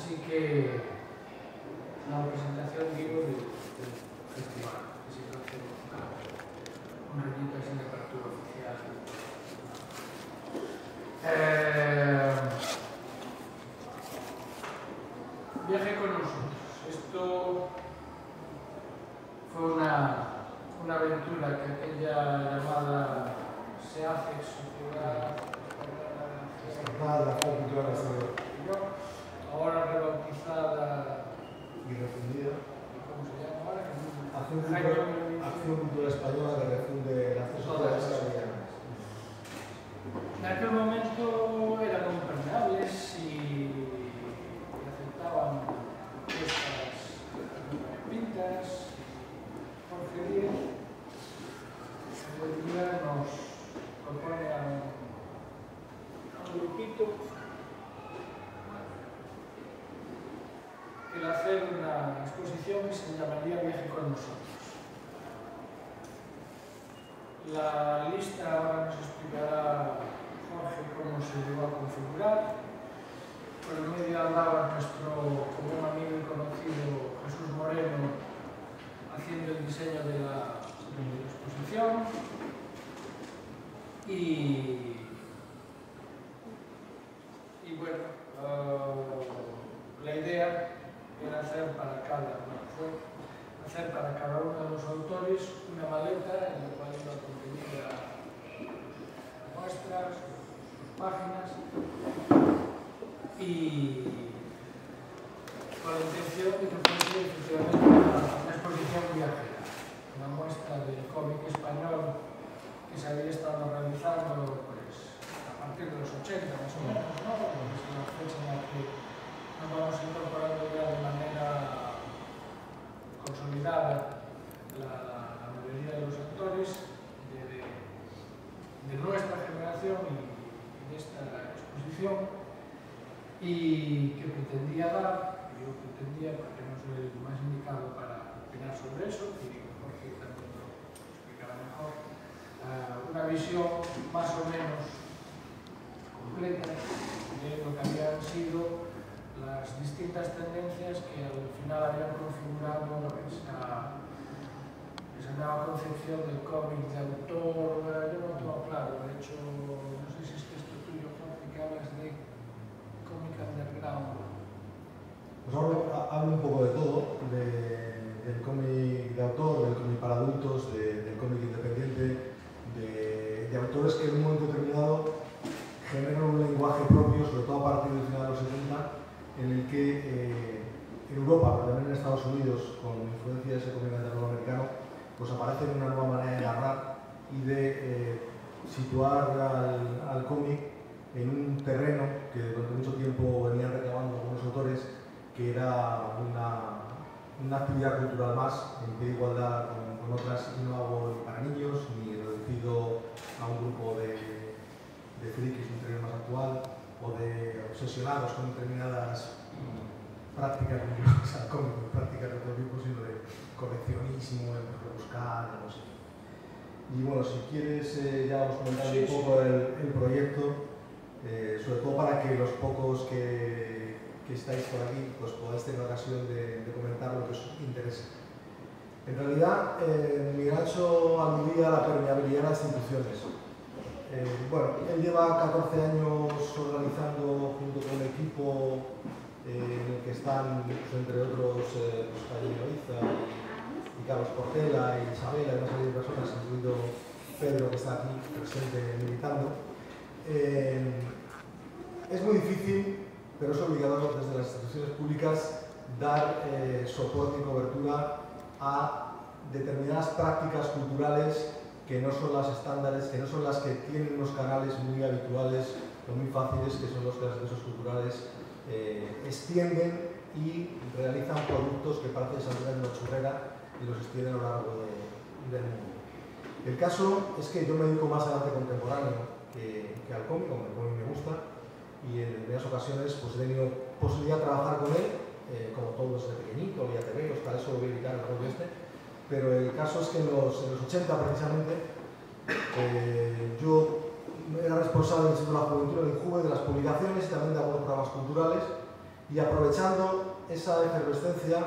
Así que la presentación, digo, del festival, que se hace un añito así de apertura oficial. Viaje con nosotros. Esto fue una aventura que aquella llamada SEACEX, Sociedad Cultural Exterior, ahora rebautizada y refundida. ¿Cómo se llama ahora? Acción Cultural Española, que refunde las tres sociedades castellanas. En aquel momento eran impermeables y aceptaban estas pintas. Jorge Díaz hoy día nos propone a un grupito el hacer una exposición que se llamaría Viaje con nosotros. La lista ahora nos explicará Jorge cómo se llegó a configurar. Por el medio andaba nuestro común amigo y conocido Jesús Moreno haciendo el diseño de la exposición y bueno, la idea era hacer para cada uno de los autores una maleta en la cual iba contenida muestras, sus páginas y con la intención de que fuese efectivamente una exposición viajera, una muestra del cómic español que se había estado realizando pues, a partir de los 80 más o menos, ¿no? Es la fecha en la que nos vamos incorporando ya de manera consolidada la mayoría de los actores de nuestra generación y de esta exposición, y que pretendía dar, yo pretendía porque no soy el más indicado para opinar sobre eso, y Jorge también lo explicará mejor, una visión más o menos completa de lo que habían sido las distintas tendencias que al final habían configurado esa nueva concepción del cómic de autor. Yo no tengo claro, de hecho, no sé si es texto tuyo, Jorge, que hablas de cómic underground. Pues hablo un poco de todo, del cómic de autor, del cómic para adultos, del cómic independiente, de autores que en un momento determinado generan un lenguaje propio, sobre todo a partir del final de los 70, en el que en Europa, pero también en Estados Unidos, con influencia de ese cómic americano, pues aparece una nueva manera de narrar y de situar al cómic en un terreno que durante mucho tiempo venían reclamando algunos autores, que era una actividad cultural más, en pie de igualdad con otras, y no algo para niños, ni reducido a un grupo de frikis, un terreno más actual, o de obsesionados con determinadas prácticas religiosas al cómic, prácticas de otro tipo, sino de coleccionismo, de buscar, no sé. Y bueno, si quieres ya vamos comentando un poco el proyecto, sobre todo para que los pocos que estáis por aquí pues podáis tener ocasión de comentar lo que os interese. En realidad, Miracho aludía a la permeabilidad de las instituciones. Bueno, él lleva 14 años organizando junto con un equipo en el que están, pues, entre otros, Jaime Oiza y Carlos Portela y Isabela y una serie de personas, incluido Pedro, que está aquí presente militando. Es muy difícil, pero es obligado desde las instituciones públicas dar soporte y cobertura a determinadas prácticas culturales que no son las estándares, que no son las que tienen unos canales muy habituales o muy fáciles, que son los que las empresas culturales extienden y realizan productos que parecen salir de una churrera y los extienden a lo largo del mundo. El caso es que yo me dedico más al arte contemporáneo que al cómic, como el cómic me gusta, y en varias ocasiones pues, he tenido posibilidad de trabajar con él, como todos desde pequeñito, vía TV, para eso voy a dedicar el rollo este. Pero el caso es que en los 80 precisamente yo era responsable del Instituto de la Juventud del INJUVE, de las publicaciones y también de algunos programas culturales, y aprovechando esa efervescencia,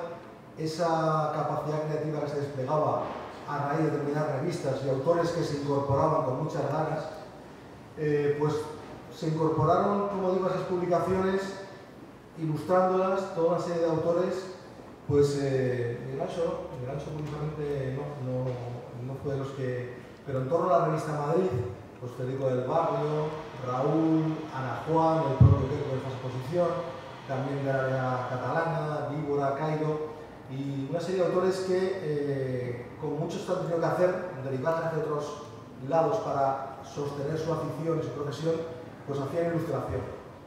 esa capacidad creativa que se desplegaba a raíz de determinadas revistas y autores que se incorporaban con muchas ganas, pues se incorporaron, como digo, a esas publicaciones, ilustrándolas, toda una serie de autores. Pues Miguel Ancho curiosamente no fue de los que, pero en torno a la revista Madrid, pues Federico del Barrio, Raúl, Ana Juan, el propio Queco de esa exposición, también de la área catalana, Víbora, Cairo, y una serie de autores que con mucho han tenido que hacer, derivarse hacia otros lados para sostener su afición y su profesión, pues hacían ilustración.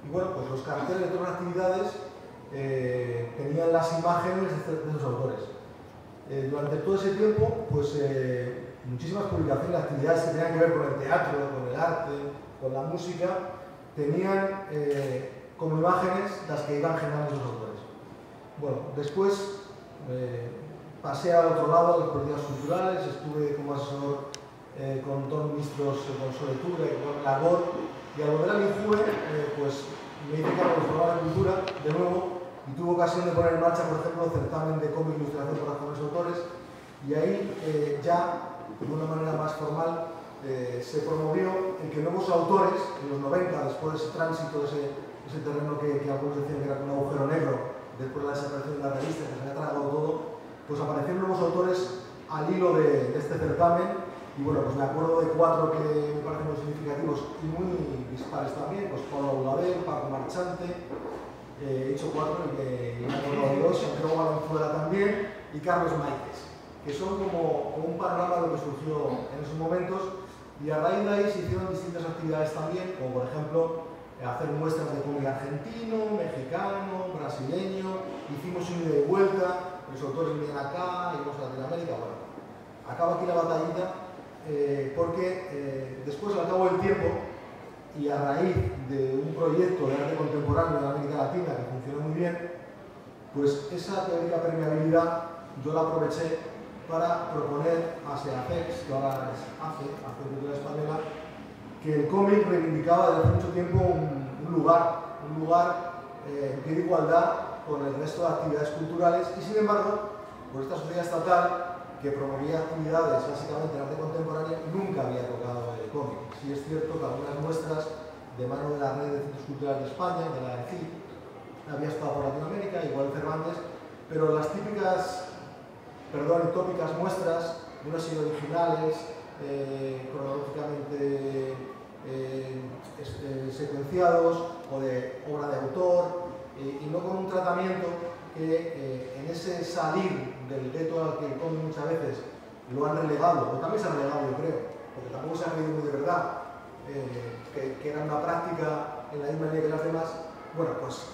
Y bueno, pues los carteles de todas las actividades tenían las imágenes de esos autores. Durante todo ese tiempo, pues muchísimas publicaciones, actividades que tenían que ver con el teatro, con el arte, con la música, tenían como imágenes las que iban generando esos autores. Bueno, después pasé al otro lado, a las políticas culturales, estuve como asesor con dos ministros, con Soletura y con Lagor, y al volver al INJUVE, pues me hice cargo de los programas de cultura de nuevo, y tuve ocasión de poner en marcha, por ejemplo, el certamen de cómic e ilustración por los jóvenes autores, y ahí ya, de una manera más formal, se promovió el que nuevos autores, en los 90, después de ese tránsito, ese terreno que algunos decían que era un agujero negro, después de la desaparición de las revistas, que se había tragado todo, pues aparecieron nuevos autores al hilo de este certamen. Y bueno, pues me acuerdo de 4 que me parecen muy significativos y muy dispares también, pues Pablo Aulabel, Paco Marchante, he dicho 4 y me acuerdo de 2, Santiago Valenzuela también, y Carlos Maites, que son como un panorama de lo que surgió en esos momentos, y a raíz de ahí se hicieron distintas actividades también, como por ejemplo hacer muestras de cómic argentino, mexicano, brasileño, hicimos un ida y vuelta, los autores vienen acá, íbamos a Latinoamérica, bueno, acaba aquí la batallita. Porque después, al cabo del tiempo, y a raíz de un proyecto de arte contemporáneo en América Latina que funcionó muy bien, pues esa teórica permeabilidad yo la aproveché para proponer a SEAFEX, que ahora es ACE, Cultura Española, que el cómic reivindicaba desde hace mucho tiempo un lugar en pie de igualdad con el resto de actividades culturales, y sin embargo, por esta sociedad estatal que promovía actividades básicamente en arte contemporáneo, nunca había tocado el cómic. Sí es cierto que algunas muestras de mano de la Red de Centros Culturales de España, de la ECI, había estado por Latinoamérica, igual Cervantes, pero las típicas, tópicas muestras de unas serie originales, cronológicamente secuenciados, o de obra de autor, y no con un tratamiento que en ese salir del gueto al que el cómic muchas veces lo han relegado, o también se ha relegado, yo creo, porque tampoco se ha creído muy de verdad, que era una práctica en la misma línea que las demás. Bueno, pues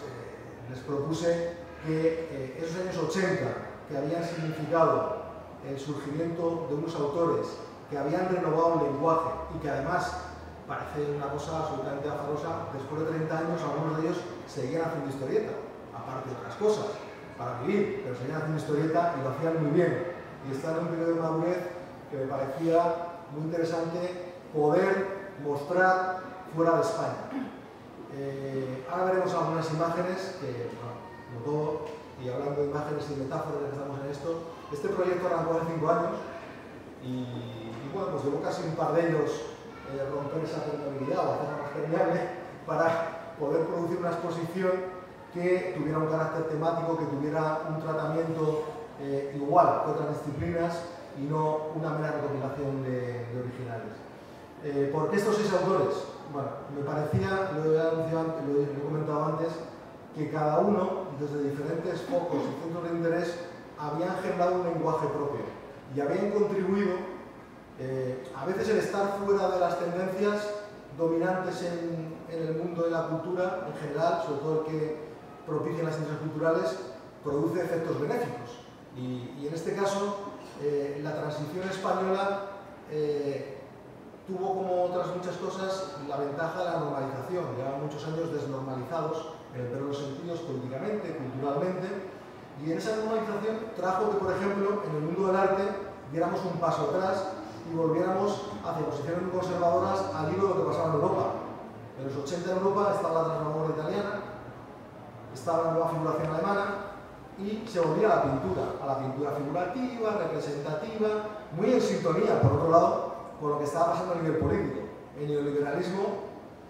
les propuse que esos años 80, que habían significado el surgimiento de unos autores que habían renovado el lenguaje y que además parece una cosa absolutamente azarosa, después de 30 años algunos de ellos seguían haciendo historieta, aparte de otras cosas, para vivir, pero seguían haciendo historieta y lo hacían muy bien. Y está en un periodo de madurez que me parecía muy interesante poder mostrar fuera de España. Ahora veremos algunas imágenes, que, bueno, como todo, y hablando de imágenes y metáforas que estamos en esto, este proyecto arrancó hace 5 años y bueno, pues llevó casi un par de ellos romper esa permeabilidad o hacerla más permeable para poder producir una exposición que tuviera un carácter temático, que tuviera un tratamiento igual que otras disciplinas y no una mera recopilación de originales. ¿Por qué estos 6 autores? Bueno, me parecía, lo he comentado antes, que cada uno, desde diferentes focos y centros de interés, habían generado un lenguaje propio y habían contribuido, a veces el estar fuera de las tendencias dominantes en el mundo de la cultura en general, sobre todo el que propicia las industrias culturales, produce efectos benéficos. Y en este caso, la transición española tuvo, como otras muchas cosas, la ventaja de la normalización. Llevan muchos años desnormalizados, en el peor de los sentidos, políticamente, culturalmente, y en esa normalización trajo que, por ejemplo, en el mundo del arte diéramos un paso atrás y volviéramos hacia posiciones muy conservadoras al hilo de lo que pasaba en Europa. En los 80 en Europa estaba la transformadora italiana, estaba la nueva figuración alemana y se volvía a la pintura figurativa, representativa, muy en sintonía, por otro lado, con lo que estaba pasando a nivel político. El neoliberalismo,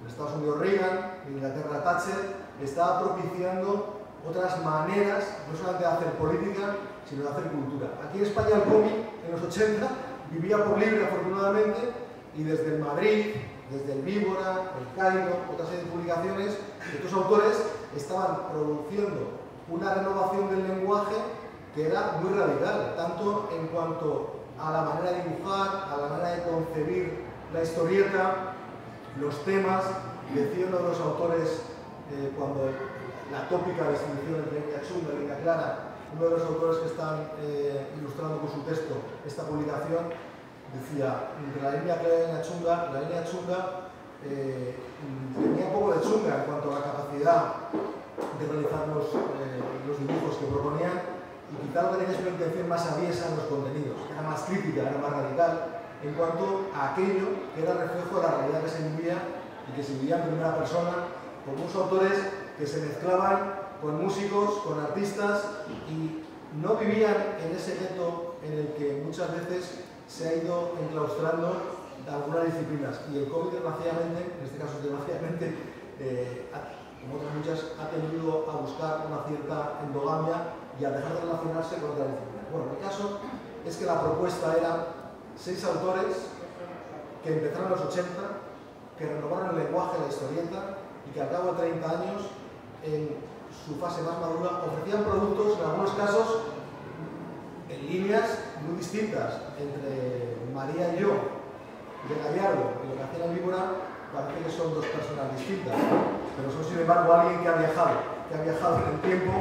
en Estados Unidos Reagan, en Inglaterra Thatcher, estaba propiciando otras maneras, no solamente de hacer política, sino de hacer cultura. Aquí en España el cómic, en los 80, vivía por libre, afortunadamente, y desde el Madrid, desde el Víbora, el Cairo, otra serie de publicaciones, estos autores estaban produciendo una renovación del lenguaje que era muy radical, tanto en cuanto a la manera de dibujar, a la manera de concebir la historieta, los temas. Decía uno de los autores, cuando la tópica distinción entre línea chunga y línea clara, uno de los autores que están ilustrando con su texto esta publicación, decía, entre la línea clara y la línea chunga tenía poco de chunga en cuanto a la capacidad de realizar los dibujos que proponían, y quizá lo que tenía es una intención más aviesa en los contenidos, era más crítica, era más radical en cuanto a aquello que era reflejo de la realidad que se vivía y que se vivía en primera persona, con unos autores que se mezclaban con músicos, con artistas, y no vivían en ese gueto en el que muchas veces se ha ido enclaustrando algunas disciplinas. Y el cómic, desgraciadamente, en este caso desgraciadamente, como otras muchas, ha tendido a buscar una cierta endogamia y a dejar de relacionarse con otras disciplinas. Bueno, el caso es que la propuesta era 6 autores que empezaron en los 80, que renovaron el lenguaje de la historieta y que al cabo de 30 años, en su fase más madura, ofrecían productos, en algunos casos, en líneas muy distintas entre María y yo, de Gallardo, y lo que hacía en Víbora, parece que son dos personas distintas, pero son sin embargo alguien que ha viajado en el tiempo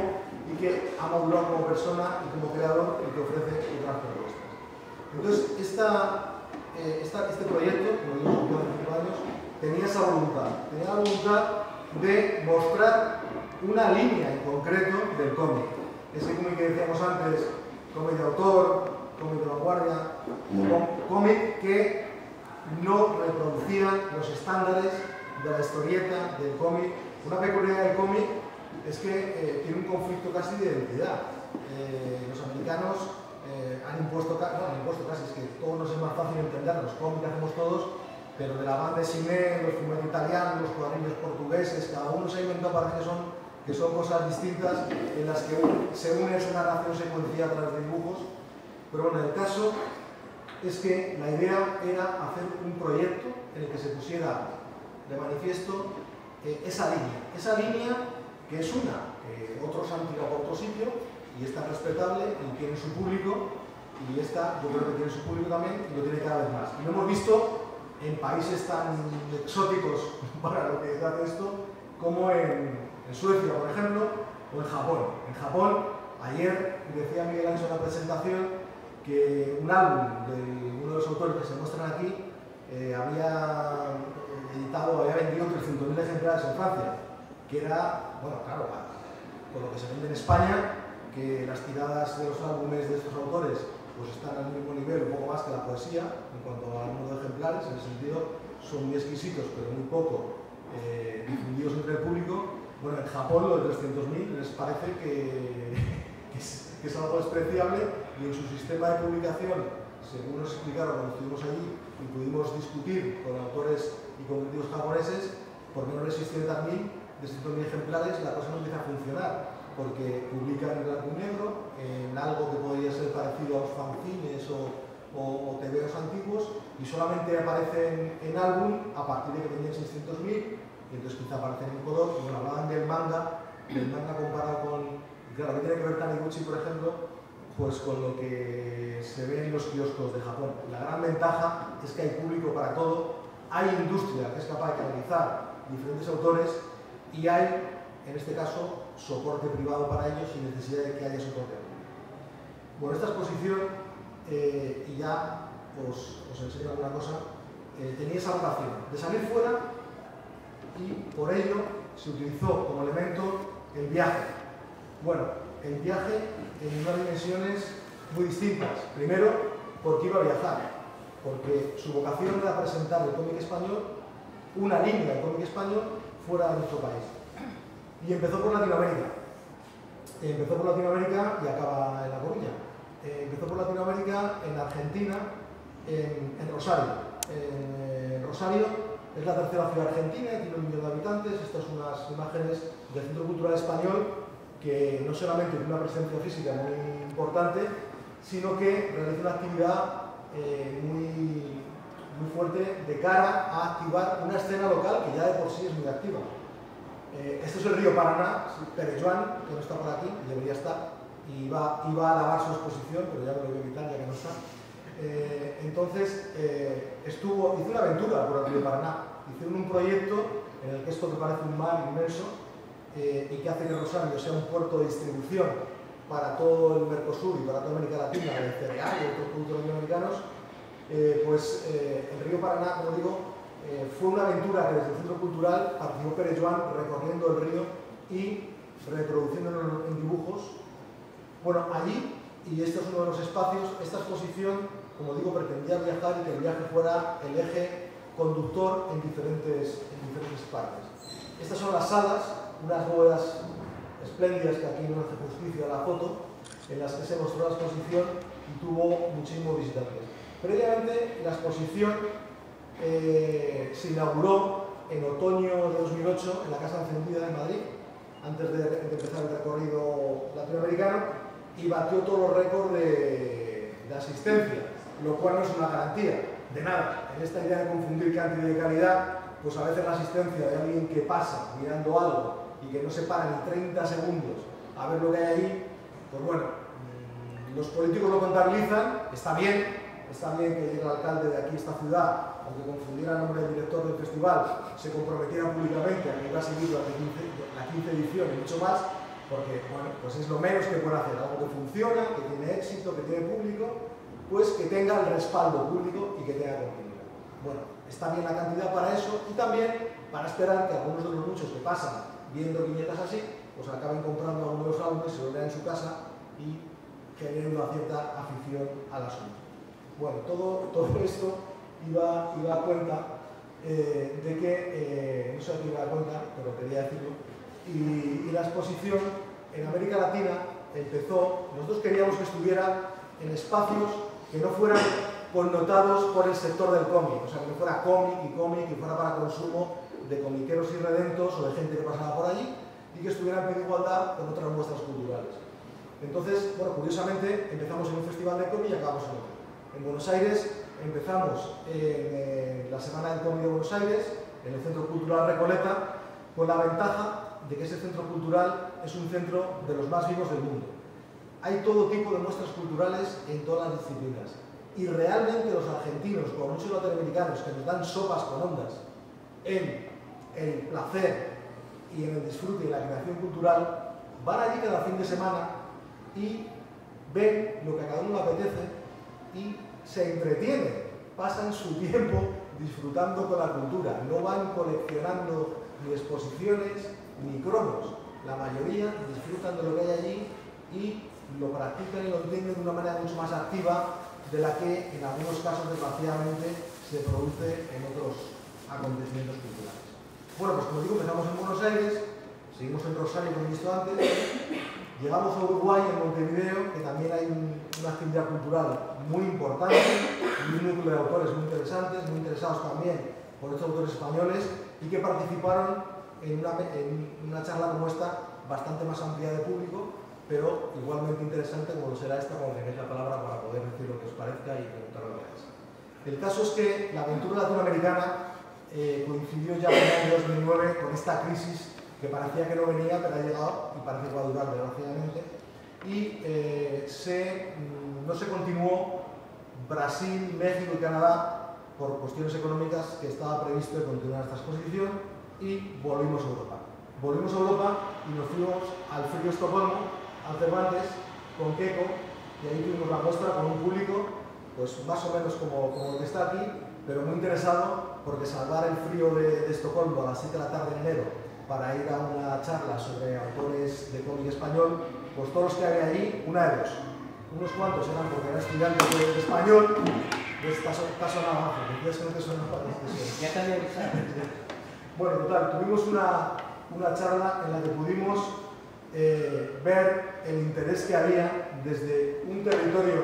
y que ha madurado como persona y como creador y que ofrece otras propuestas. Entonces, este proyecto, como digo, hace 5 años, tenía esa voluntad, tenía la voluntad de mostrar una línea en concreto del cómic. Ese cómic que decíamos antes, cómic de autor, cómic de vanguardia, cómic que no reproducía los estándares de la historieta, del cómic. Una peculiaridad del cómic es que tiene un conflicto casi de identidad. Los americanos han impuesto casi, es que todo nos es más fácil entender, los cómics que hacemos todos, pero de la banda de cine, los fumetos italianos, los cuadrillos portugueses, cada uno se ha inventado, parece que son cosas distintas en las que se une su narración secuencial a través de dibujos. Pero bueno, el caso es que la idea era hacer un proyecto en el que se pusiera de manifiesto esa línea que es una, que otros han tirado por otro sitio y es tan respetable y tiene su público, y esta yo creo que tiene su público también y lo tiene cada vez más. Y lo hemos visto en países tan exóticos para lo que trata esto como en Suecia, por ejemplo, o en Japón. En Japón, ayer decía Miguel Ángel en la presentación que un álbum de uno de los autores que se muestran aquí había vendido 300.000 ejemplares en Francia, que era, bueno, claro, con lo que se vende en España, que las tiradas de los álbumes de estos autores pues están al mismo nivel, un poco más que la poesía, en cuanto al número de ejemplares, en el sentido, son muy exquisitos, pero muy poco difundidos entre el público. Bueno, en Japón lo de 300.000 les parece que es algo despreciable, y en su sistema de publicación, según nos explicaron cuando estuvimos allí y pudimos discutir con autores y con críticos japoneses, por menos de 600.000 ejemplares la cosa no empieza a funcionar, porque publican en blanco y negro, en algo que podría ser parecido a los fanzines o tebeos antiguos, y solamente aparecen en álbum a partir de que tenían 600.000, y entonces quizá aparecen en color. Y bueno, hablaban del manga comparado con, claro, que tiene que ver Taniguchi, por ejemplo, pues con lo que se ve en los kioscos de Japón. La gran ventaja es que hay público para todo, hay industria que es capaz de canalizar diferentes autores, y hay, en este caso, soporte privado para ellos sin necesidad de que haya soporte. Bueno, esta exposición, y ya os enseño alguna cosa, tenía esa relación de salir fuera, y por ello se utilizó como elemento el viaje. Bueno, el viaje en unas dimensiones muy distintas. Primero, porque iba a viajar, porque su vocación era presentar el cómic español, una línea del cómic español, fuera de nuestro país. Y empezó por Latinoamérica. Empezó por Latinoamérica y acaba en La Coruña. Empezó por Latinoamérica, en Argentina, en Rosario. Rosario es la tercera ciudad argentina, tiene 1 millón de habitantes. Estas son unas imágenes del Centro Cultural Español, que no solamente tiene una presencia física muy importante, sino que realiza una actividad muy fuerte de cara a activar una escena local que ya de por sí es muy activa. Este es el río Paraná, Perejuán, que no está por aquí, debería estar, y iba a lavar su exposición, pero ya me lo voy a evitar ya que no está. Entonces, hizo una aventura por el río Paraná. Hicieron un proyecto en el que esto que parece un mar inmenso y que hace que Rosario sea un puerto de distribución para todo el Mercosur y para toda América Latina de cereal y otros productos latinoamericanos. El río Paraná, como digo, fue una aventura que desde el Centro Cultural participó Perejuán recorriendo el río y reproduciéndolo en dibujos. Bueno, allí, y este es uno de los espacios, esta exposición, como digo, pretendía viajar y que el viaje fuera el eje conductor en diferentes partes. Estas son las salas, unas bóvedas espléndidas que aquí no hace justicia a la foto, en las que se mostró la exposición y tuvo muchísimos visitantes. Previamente, la exposición se inauguró en otoño de 2008 en la Casa Encendida de Madrid, antes de empezar el recorrido latinoamericano, y batió todos los récords de asistencia, lo cual no es una garantía de nada. En esta idea de confundir cantidad y calidad, pues a veces la asistencia de alguien que pasa mirando algo y que no se para ni 30 segundos a ver lo que hay ahí, pues bueno, los políticos lo contabilizan, está bien que llegue el alcalde de aquí, esta ciudad, aunque confundiera el nombre del director del festival, se comprometiera públicamente a que iba a seguir la 15 edición y mucho más, porque bueno, pues es lo menos que puede hacer, algo que funciona, que tiene éxito, que tiene público, pues que tenga el respaldo público y que tenga continuidad. Bueno, está bien la cantidad para eso y también para esperar que algunos de los muchos que pasan viendo viñetas así, pues acaben comprando a uno de los álbumes, se lo lean en su casa y generen una cierta afición al asunto. Bueno, todo esto iba a cuenta de que, no sé a qué iba a cuenta, pero quería decirlo, y la exposición en América Latina empezó, nosotros queríamos que estuviera en espacios que no fueran connotados por el sector del cómic, o sea, que no fuera cómic y fuera para consumo de comiqueros irredentos o de gente que pasaba por allí y que estuvieran en igualdad con otras muestras culturales. Entonces, bueno, curiosamente empezamos en un festival de cómic y acabamos en otro. En Buenos Aires empezamos en la Semana del Cómic de Buenos Aires, en el Centro Cultural Recoleta, con la ventaja de que ese centro cultural es un centro de los más vivos del mundo. Hay todo tipo de muestras culturales en todas las disciplinas. Y realmente los argentinos, como muchos latinoamericanos, que nos dan sopas con ondas en el placer y en el disfrute y la creación cultural, van allí cada fin de semana y ven lo que a cada uno le apetece y se entretienen, pasan su tiempo disfrutando con la cultura, no van coleccionando ni exposiciones ni cromos. La mayoría disfrutan de lo que hay allí y lo practican y lo entienden de una manera mucho más activa de la que en algunos casos desgraciadamente se produce en otros acontecimientos culturales. Bueno, pues como digo, empezamos en Buenos Aires, seguimos en Rosario, como he visto antes, llegamos a Uruguay, en Montevideo, que también hay una actividad cultural muy importante, un núcleo de autores muy interesantes, muy interesados también por estos autores españoles y que participaron en una charla como esta, bastante más amplia de público, pero igualmente interesante como lo será esta cuando tengáis la palabra para poder decir lo que os parezca y preguntar lo que es. El caso es que la aventura latinoamericana coincidió ya en el año 2009 con esta crisis que parecía que no venía, pero ha llegado y parece que va a durar desgraciadamente. Y no se continuó Brasil, México y Canadá por cuestiones económicas que estaba previsto de continuar esta exposición y volvimos a Europa. Volvimos a Europa y nos fuimos al frío Estocolmo, al Cervantes, con Keiko, y ahí tuvimos la muestra con un público pues más o menos como el que está aquí, pero muy interesado porque salvar el frío de Estocolmo a las 7 de la tarde en enero para ir a una charla sobre autores de cómic español, pues todos los que había ahí, una de dos. Unos cuantos eran porque eran estudiantes de español, está sonando, porque decías que no te sonaba. Ya te había avisado. Bueno, total, tuvimos una charla en la que pudimos ver el interés que había desde un territorio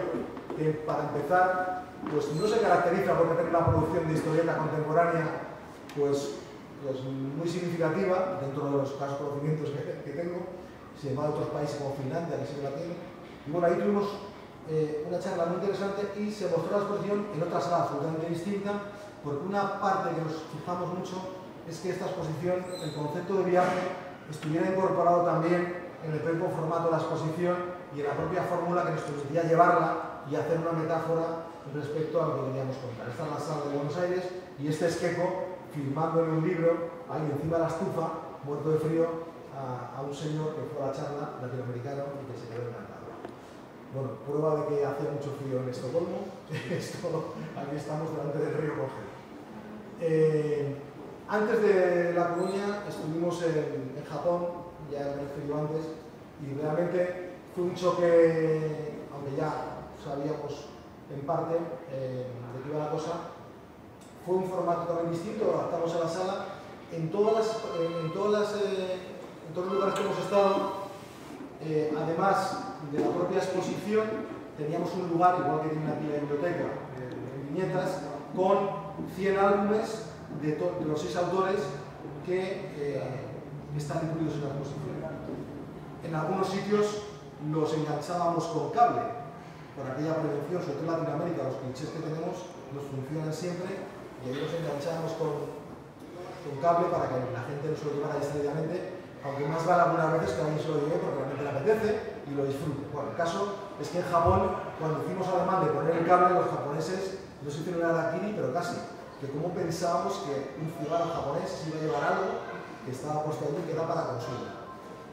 que, para empezar, pues no se caracteriza por tener una producción de historieta contemporánea pues muy significativa dentro de los escasos conocimientos que tengo, sin embargo otros países como Finlandia que sí que la tienen. Y bueno, ahí tuvimos una charla muy interesante y se mostró la exposición en otra sala absolutamente distinta, porque una parte que nos fijamos mucho es que esta exposición, el concepto de viaje, estuviera incorporado también en el propio formato de la exposición y en la propia fórmula que nos permitía llevarla y hacer una metáfora respecto a lo que queríamos contar. Esta es la sala de Buenos Aires y este es Queco firmando en un libro, ahí encima de la estufa, muerto de frío, a un señor que fue a la charla, latinoamericano, y que se quedó encantado. Bueno, prueba de que hacía mucho frío en Estocolmo. Aquí estamos delante del río Roger. Antes de La Coruña estuvimos en Japón, ya me he referido antes, y realmente fue un choque, aunque ya sabíamos en parte de qué iba la cosa. Fue un formato también distinto, lo adaptamos a la sala. En todos los lugares que hemos estado, además de la propia exposición, teníamos un lugar, igual que tiene aquí la biblioteca, en viñetas, con 100 álbumes de los 6 autores que están incluidos en la exposición. En algunos sitios los enganchábamos con cable, por aquella prevención, sobre todo en Latinoamérica, los clichés que tenemos nos funcionan siempre, y ahí los enganchábamos con cable para que la gente no se lo llevara distraídamente, aunque más vale algunas veces que alguien se lo lleve porque realmente le apetece y lo disfrute. Bueno, el caso es que en Japón, cuando hicimos además de poner el cable, los japoneses no se hicieron el harakiri, pero casi, que como pensábamos que un ciudadano japonés se iba a llevar algo que estaba puesto allí que era para consumo.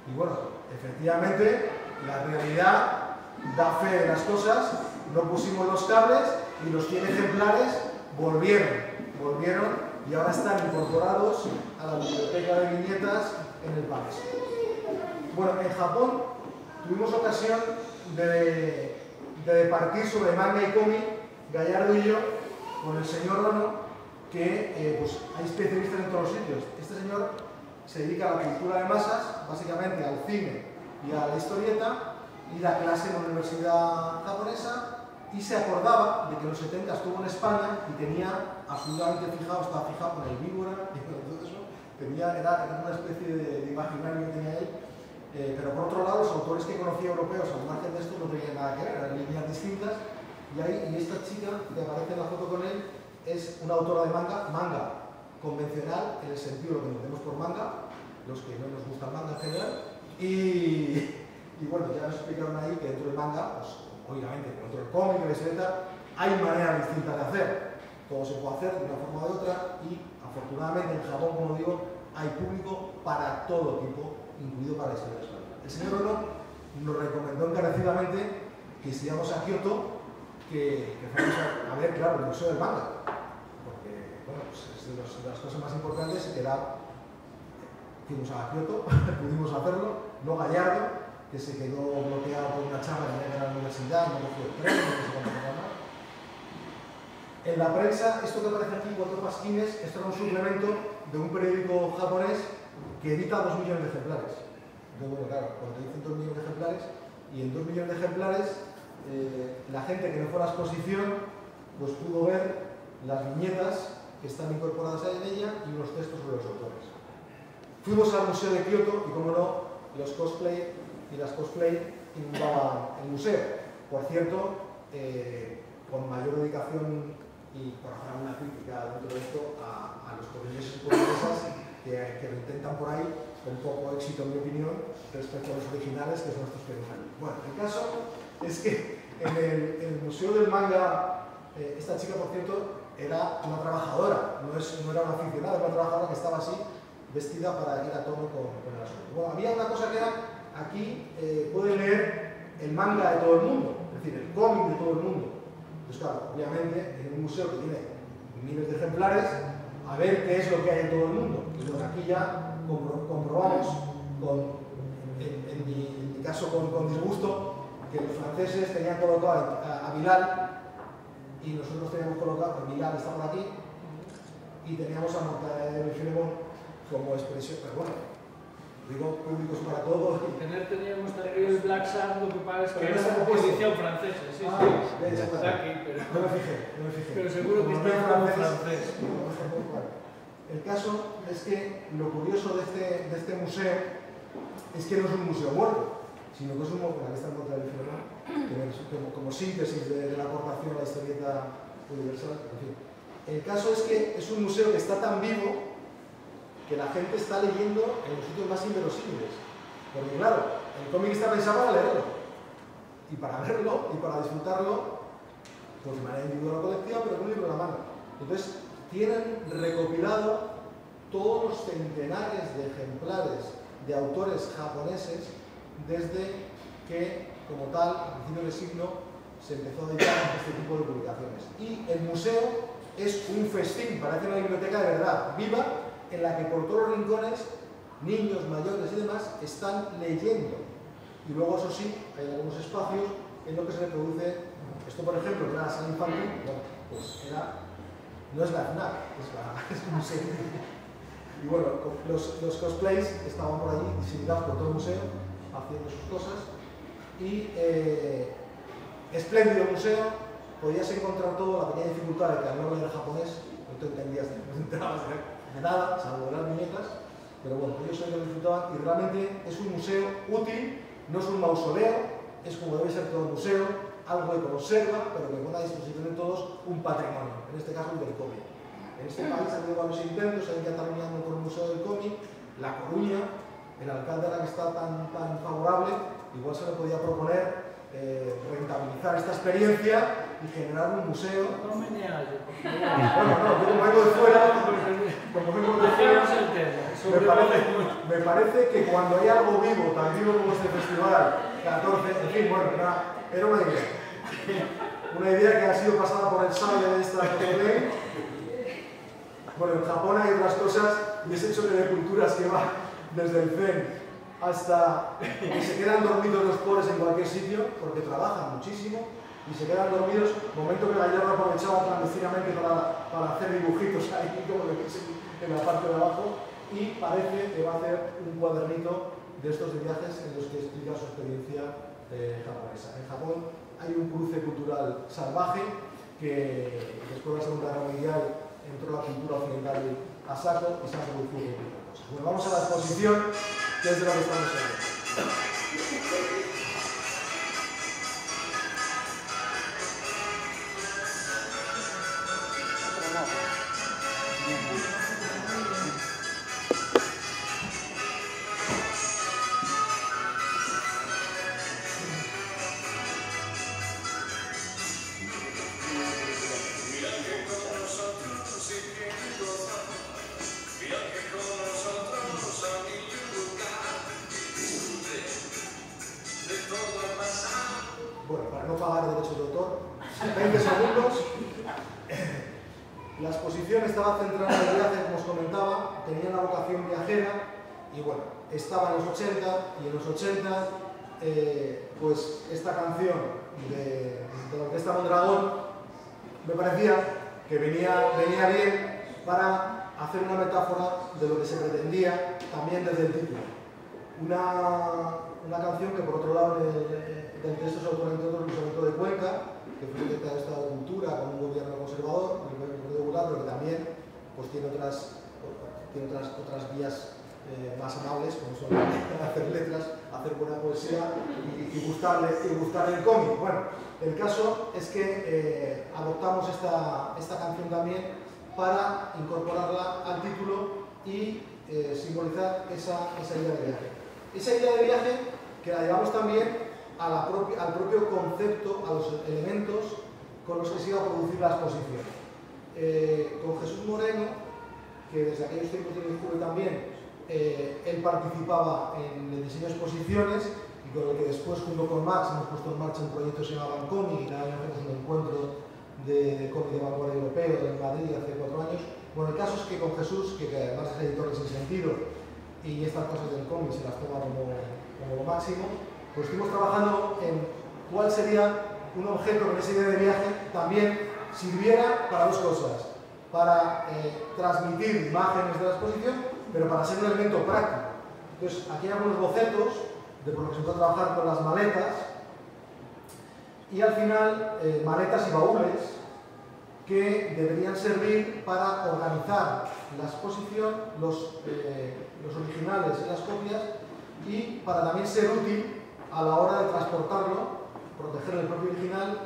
Y bueno, efectivamente, la realidad da fe de las cosas, no pusimos los cables y los 100 ejemplares volvieron y ahora están incorporados a la biblioteca de viñetas en el Pax. Bueno, en Japón tuvimos ocasión de departir sobre manga y cómic, Gallardo y yo, con el señor Ono, que pues, hay especialistas en todos los sitios. Este señor se dedica a la cultura de masas, básicamente al cine y a la historieta, y da clase en la universidad japonesa, y se acordaba de que en los 70 estuvo en España y tenía absolutamente estaba fijado con el víbora y con todo eso, era una especie de imaginario que tenía él, pero por otro lado los autores que conocía europeos al margen de esto no tenían nada que ver, eran líneas distintas, y esta chica que aparece en la foto con él es una autora de manga convencional, en el sentido de lo que entendemos por manga, los que no nos gusta el manga en general, y bueno, ya nos explicaron ahí que dentro del manga, pues obviamente dentro del cómic, de la historieta, hay maneras distintas de hacer. Todo se puede hacer de una forma o de otra y afortunadamente en Japón, como digo, hay público para todo tipo, incluido para la historia española. El señor Ono nos recomendó encarecidamente que si íbamos a Kioto, que fuéramos a ver, claro, el Museo del Manga, porque bueno, pues es de las cosas más importantes que fuimos a Kioto, pudimos hacerlo, no Gallardo, que se quedó bloqueado por una chava en la universidad, no cogió el tren, no sé cuánto más. En la prensa, esto que aparece aquí, 4 pasquines, esto era un suplemento de un periódico japonés que edita 2 millones de ejemplares. Entonces, bueno, claro, cuando dicen 2 millones de ejemplares, y en 2 millones de ejemplares, la gente que no fue a la exposición, pues pudo ver las viñetas que están incorporadas ahí en ella y unos textos sobre los autores. Fuimos al Museo de Kioto y, como no, los cosplay y las cosplay inundaban el museo. Por cierto, con mayor dedicación y por hacer una crítica dentro de esto a los japoneses y japonesas que lo intentan por ahí, con poco éxito en mi opinión, respecto a los originales que son estos que nos han. Bueno, el caso es que en el Museo del Manga, esta chica, por cierto, era una trabajadora, no era una aficionada, era una trabajadora que estaba así, vestida para ir a tono con el asunto. Bueno, había una cosa que era, aquí pueden leer el manga de todo el mundo, es decir, el cómic de todo el mundo. Pues claro, obviamente, en un museo que tiene miles de ejemplares, a ver qué es lo que hay en todo el mundo. Y bueno, aquí ya comprobamos, en mi caso con disgusto, que los franceses tenían colocado a Bilal y nosotros teníamos colocado, Bilal está por aquí, y teníamos a Mortadelo y Filemón como expresión, pero bueno, digo públicos para todos. Teníamos también el Black Sun, lo que pasa es que Pero era no una está posición francesa, sí, Ah, sí. ves, Está aquí, pero... No me fijé. Pero seguro que Como está no como es francés. El caso es que lo curioso de este museo es que no es un museo muerto, sino que es un museo, aquí está en contra del infierno, como síntesis de la aportación a la historieta universal. En fin. El caso es que es un museo que está tan vivo que la gente está leyendo en los sitios más inverosímiles. Porque claro, el cómic está pensado para leerlo, y para verlo, y para disfrutarlo, pues de manera individual o colectiva, pero con un libro en la mano. Entonces, tienen recopilado todos los centenares de ejemplares de autores japoneses desde que, como tal, a principios del siglo, se empezó a dedicar a este tipo de publicaciones. Y el museo es un festín, parece una biblioteca de verdad, viva, en la que por todos los rincones, niños, mayores y demás, están leyendo. Y luego, eso sí, hay algunos espacios en los que se reproduce, esto por ejemplo, que era la sala infantil, bueno, pues no es la FNAC, es un museo. Y bueno, los cosplays estaban por allí, diseminados por todo el museo, haciendo sus cosas. Y espléndido museo, podías encontrar todo, la pequeña dificultad de que al no leer japonés, no te entendías, no te enterabas de nada, salvo de las muñecas, pero bueno, ellos lo disfrutaban y realmente es un museo útil, no es un mausoleo, es como debe ser todo museo, algo que conserva, pero que pone a disposición de todos un patrimonio, en este caso el del cómic. En este país han habido varios intentos, hay en Cataluña con el Museo del Cómic, La Coruña, el alcalde ahora que está tan favorable, igual se le podía proponer rentabilizar esta experiencia y generar un museo. No me neallo, porque... Bueno, no, yo como vengo de fuera, me parece que cuando hay algo vivo, tan vivo como este festival, 14, en fin, bueno, era una idea. Una idea que ha sido pasada por el sable de esta cosplay. Bueno, en Japón hay otras cosas, y ese choque de culturas que va desde el Zen hasta que se quedan dormidos los pobres en cualquier sitio, porque trabajan muchísimo, y se quedan dormidos, momento que Gallardo aprovechaba clandestinamente para hacer dibujitos ahí, como lo que en la parte de abajo, y parece que va a hacer un cuadernito de estos de viajes en los que explica su experiencia japonesa. En Japón hay un cruce cultural salvaje que después de la Segunda Guerra Mundial entró la cultura occidental a saco y se han producido muchas cosas. Bueno, vamos a la exposición, que es de lo que estamos hablando. Bueno, para no pagar derechos de autor, 20 segundos. La exposición estaba centrada en el viaje, como os comentaba, tenía una vocación viajera y bueno, estaba en los 80 y en los 80 pues esta canción de la Orquesta Mondragón me parecía que venía bien para hacer una metáfora de lo que se pretendía también desde el título. Una canción que por otro lado del texto se autora entre otros Luis Alberto de Cuenca, que fue el secretario de Estado de Cultura con un gobierno conservador, pero que también pues, tiene otras vías más amables, como son hacer letras, hacer buena poesía y gustarle el cómic. Bueno, el caso es que adoptamos esta canción también para incorporarla al título y simbolizar esa idea de viaje. Esa idea de viaje que la llevamos también al propio concepto, a los elementos con los que se iba a producir la exposición. Con Jesús Moreno, que desde aquellos tiempos de Descubre también, él participaba en el diseño de exposiciones y con el que después, junto con Max, hemos puesto en marcha un proyecto que se llama Bancomi, y ahora hacemos un encuentro de cómic de vanguardia europeo en Madrid hace 4 años. Bueno, el caso es que con Jesús, que además es editor de Sin Sentido y estas cosas del cómic se las toma como lo máximo, pues estuvimos trabajando en cuál sería un objeto que en esa idea de viaje también sirviera para dos cosas: para transmitir imágenes de la exposición, pero para ser un elemento práctico. Entonces, aquí hay algunos bocetos de por lo que se puede trabajar con las maletas y al final maletas y baúles que deberían servir para organizar la exposición, los originales y las copias, y para también ser útil a la hora de transportarlo, proteger el propio original.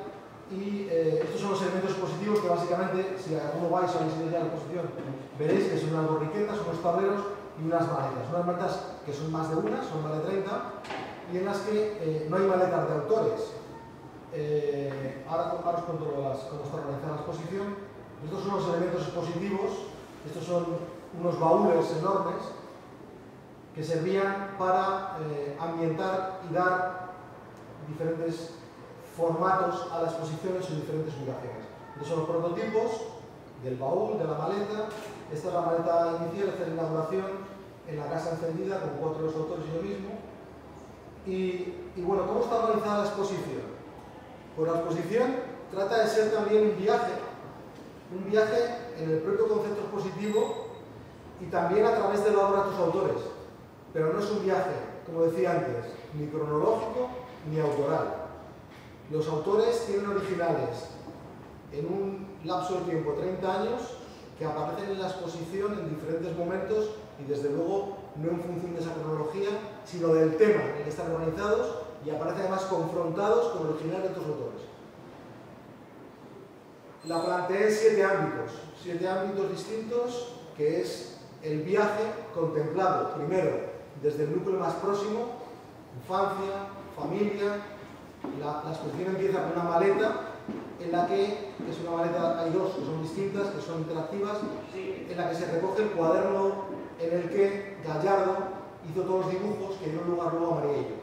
Y estos son los elementos expositivos que básicamente, si alguno vais a visitar la exposición, veréis que son unas borriquetas, unos tableros y unas maletas. Unas maletas que son más de una, son más de 30, y en las que no hay maletas de autores. Ahora os cuento cómo está organizada la exposición. Estos son los elementos expositivos. Estos son unos baúles enormes que servían para ambientar y dar diferentes formatos a la exposición en sus diferentes ubicaciones. Estos son los prototipos del baúl, de la maleta. Esta es la maleta inicial, esta es la inauguración en la casa encendida con 4 de los autores y yo mismo. Y bueno, ¿cómo está organizada la exposición? Pues la exposición trata de ser también un viaje en el propio concepto expositivo y también a través de la obra de tus autores. Pero no es un viaje, como decía antes, ni cronológico ni autoral. Los autores tienen originales en un lapso de tiempo, 30 años, que aparecen en la exposición en diferentes momentos y desde luego no en función de esa cronología, sino del tema en el que están organizados, y aparecen además confrontados con el original de otros autores. La planteé en 7 ámbitos distintos, que es el viaje contemplado primero desde el núcleo más próximo, infancia, familia. La exposición empieza con una maleta en la que es una maleta, hay dos que son distintas, que son interactivas, en la que se recoge el cuaderno en el que Gallardo hizo todos los dibujos que dieron lugar luego a Mariello.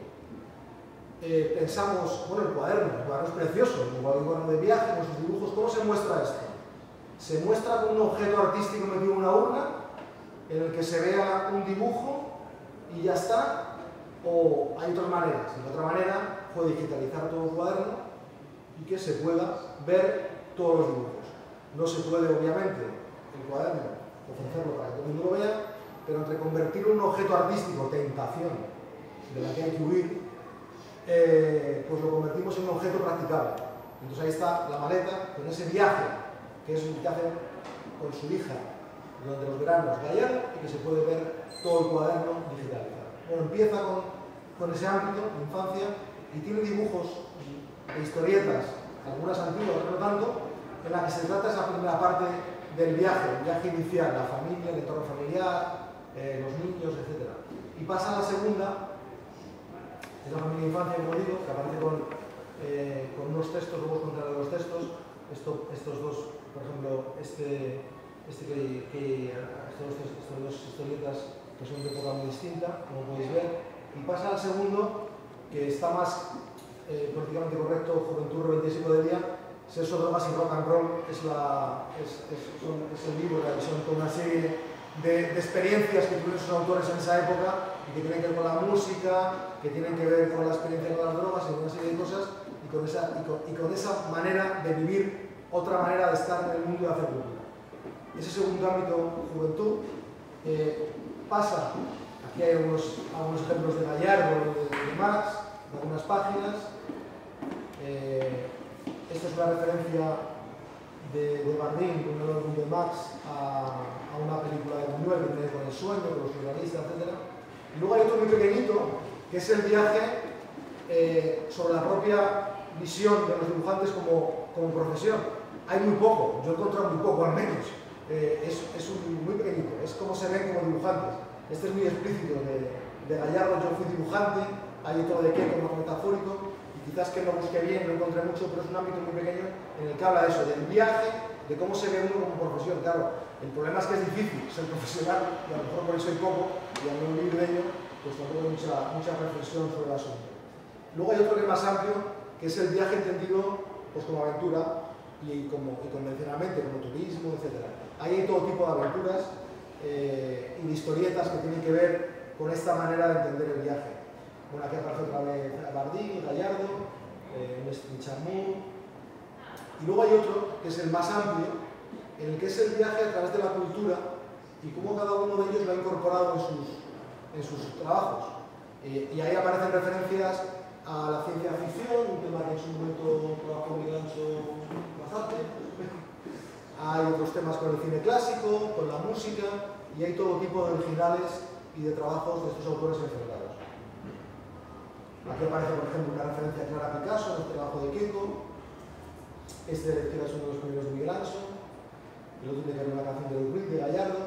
Pensamos, bueno, el cuaderno es precioso, el cuaderno de viaje con sus dibujos. ¿Cómo se muestra esto? Se muestra con un objeto artístico metido en una urna en el que se vea un dibujo y ya está, o hay otras maneras. Y la otra manera fue digitalizar todo el cuaderno y que se pueda ver todos los dibujos. No se puede, obviamente, el cuaderno ofrecerlo para que todo el mundo lo vea, pero entre convertir un objeto artístico, tentación, de la que hay que huir, pues lo convertimos en un objeto practicable. Entonces ahí está la maleta con ese viaje, que es el que hace con su hija durante los veranos Gallardo, y que se puede ver todo el cuaderno digitalizado. Bueno, empieza con ese ámbito de infancia y tiene dibujos de historietas, algunas antiguas, otras no tanto, en la que se trata esa primera parte del viaje, el viaje inicial, la familia, el entorno familiar, los niños, etc. Y pasa a la segunda, es la familia de infancia, como digo, que aparece con unos textos. Luego os contaré los textos. Estos dos, por ejemplo, estas dos historietas que son de época muy distinta, como podéis ver. Y pasa al segundo, que está más políticamente correcto, Juventud, Rebeldía y Psicodelia, Sexo, Drogas y Rock and Roll. Es el libro, la visión con una serie de experiencias que tuvieron sus autores en esa época y que tienen que ver con la música, que tienen que ver con la experiencia con las drogas y con una serie de cosas, y con esa manera de vivir, otra manera de estar en el mundo y de hacer cultura. Ese segundo ámbito, juventud, pasa, aquí hay algunos ejemplos de Gallardo, de Marx, de algunas páginas. Esta es una referencia de Bardin, un álbum de Marx, a una película de Buñuel que tiene con el sueño, con los surrealistas, etc. Y luego hay otro muy pequeñito, que es el viaje sobre la propia visión de los dibujantes como profesión. Hay muy poco, yo he encontrado muy poco al menos. Es muy pequeñito, es como se ven como dibujantes. Este es muy explícito de Gallardo. Yo fui dibujante, hay otro de Queco como metafórico, y quizás que no busqué bien, no encontré mucho, pero es un ámbito muy pequeño en el que habla de eso, del viaje, de cómo se ve uno como profesión. Claro, el problema es que es difícil ser profesional, y a lo mejor por eso hay poco, y al no vivir de ello, pues tampoco hay mucha reflexión sobre el asunto. Luego hay otro que es más amplio, que es el viaje entendido pues, como aventura, y convencionalmente como turismo, etc. Ahí hay todo tipo de aventuras y de historietas que tienen que ver con esta manera de entender el viaje. Bueno, aquí aparece otra vez Bardin, Gallardo, Charmou. Y luego hay otro, que es el más amplio, en el que es el viaje a través de la cultura y cómo cada uno de ellos lo ha incorporado en sus trabajos. Y ahí aparecen referencias a la ciencia ficción, un tema que en su momento trabajó Miguel Ancho bastante. Hay otros temas con el cine clásico, con la música, y hay todo tipo de originales y de trabajos de estos autores enfrentados. Aquí aparece, por ejemplo, una referencia clara a Picasso en el trabajo de Queco. Este de la izquierda es uno de los primeros de Miguel Ancho. El otro tiene que ver una canción de Ruiz, de Gallardo.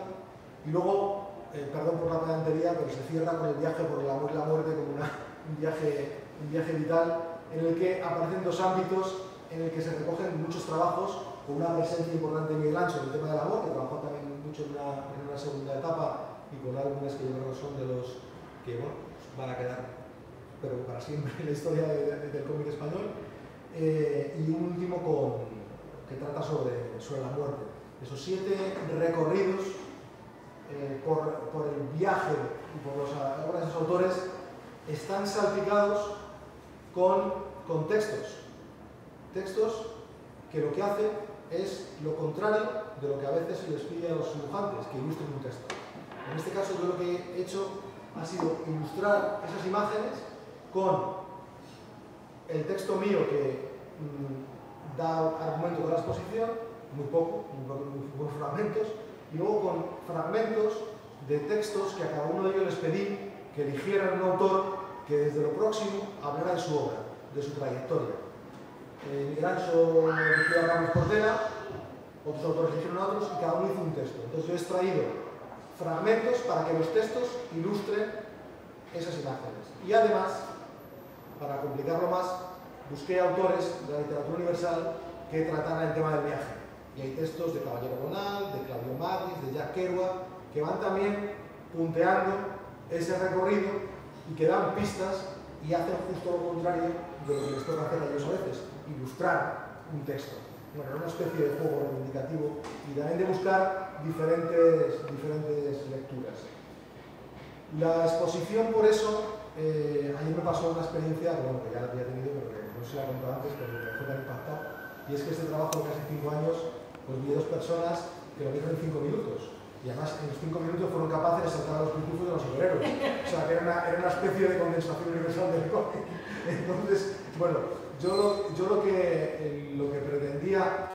Y luego, perdón por la pedantería, pero se cierra con el viaje por el amor y la muerte como un viaje vital en el que aparecen dos ámbitos en el que se recogen muchos trabajos con una presencia importante de Miguel Ancho en el tema del amor, que trabajó también mucho en una segunda etapa y con álbumes que yo creo que son de los que bueno, van a quedar pero para siempre en la historia del cómic español. Y un último que trata sobre la muerte. Esos 7 recorridos por el viaje y por las obras de esos autores están salpicados con textos que lo que hacen es lo contrario de lo que a veces se les pide a los dibujantes, que ilustren un texto. En este caso yo lo que he hecho ha sido ilustrar esas imágenes con el texto mío que da argumento de la exposición, muy pocos fragmentos, y luego con fragmentos de textos que a cada uno de ellos les pedí que eligieran un autor que desde lo próximo hablara de su obra, de su trayectoria. Miguel Ancho eligió a Carlos Portela, otros autores eligieron a otros y cada uno hizo un texto. Entonces yo he extraído fragmentos para que los textos ilustren esas imágenes. Y además, para complicarlo más, busqué autores de la literatura universal que trataran el tema del viaje. Y hay textos de Caballero Bonal, de Claudio Magris, de Jack Kerouac, que van también punteando ese recorrido y que dan pistas y hacen justo lo contrario de lo que les toca hacer a ellos a veces, ilustrar un texto. Bueno, una especie de juego reivindicativo y también de buscar diferentes lecturas. La exposición, por eso, ayer me pasó una experiencia que, bueno, que ya la había tenido, pero que no se la he contado antes, pero me dejó tan impactado. Y es que este trabajo de casi 5 años, pues vi 2 personas que lo vieron en 5 minutos. Y además, en los 5 minutos fueron capaces de saltar a los pitufos de los superhéroes. O sea, que era una especie de condensación universal del cómic. Entonces, bueno, yo lo que pretendía